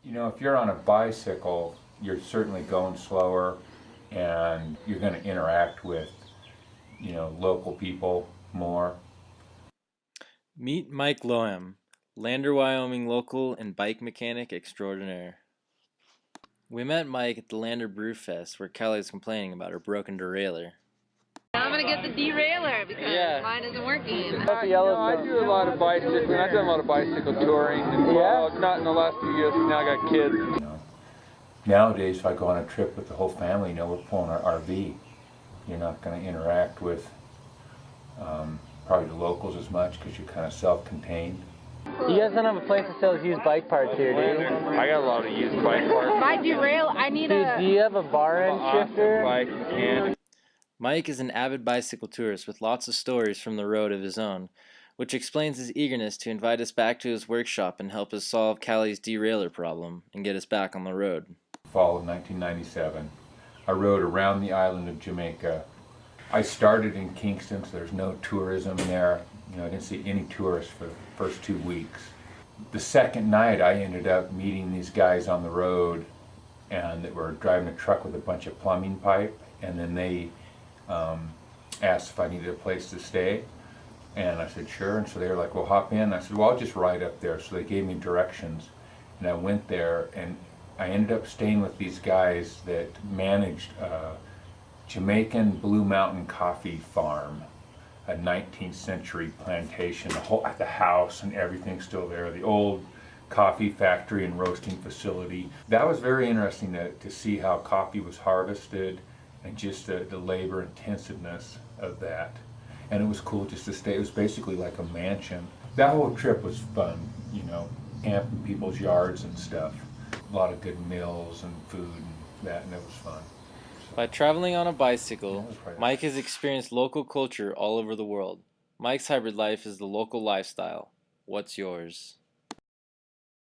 You know, if you're on a bicycle, you're certainly going slower and you're going to interact with, local people more. Meet Mike Lowham, Lander, Wyoming local and bike mechanic extraordinaire. We met Mike at the Lander Brew Fest where Kelly was complaining about her broken derailleur. I'm gonna get the derailleur because mine isn't working. I do a lot of bicycling. I've done a lot of bicycle touring. And, well, not in the last few years. Now I got kids. Nowadays, if I go on a trip with the whole family, we're pulling our RV. You're not going to interact with probably the locals as much because you're kind of self-contained. You guys don't have a place to sell used bike parts here, do you? I got a lot of used bike parts. My derail, I need Do you have a bar end shifter? Bike mechanic. Mike is an avid bicycle tourist with lots of stories from the road of his own, which explains his eagerness to invite us back to his workshop and help us solve Callie's derailleur problem and get us back on the road. Fall of 1997, I rode around the island of Jamaica. I started in Kingston, so there's no tourism there. I didn't see any tourists for the first 2 weeks. The second night, I ended up meeting these guys on the road, and they were driving a truck with a bunch of plumbing pipe, and then they asked if I needed a place to stay, and I said sure, and so they were like, well, hop in. I said, well, I'll just ride up there. So they gave me directions, and I went there, and I ended up staying with these guys that managed Jamaican Blue Mountain coffee farm, a 19th century plantation. The house and everything's still there. The old coffee factory and roasting facility. That was very interesting to see how coffee was harvested and just the labor intensiveness of that. And it was cool just to stay. It was basically like a mansion. That whole trip was fun, camp in people's yards and stuff. A lot of good meals and food and that, and it was fun. By traveling on a bicycle, Mike has experienced local culture all over the world. Mike's hybrid life is the local lifestyle. What's yours?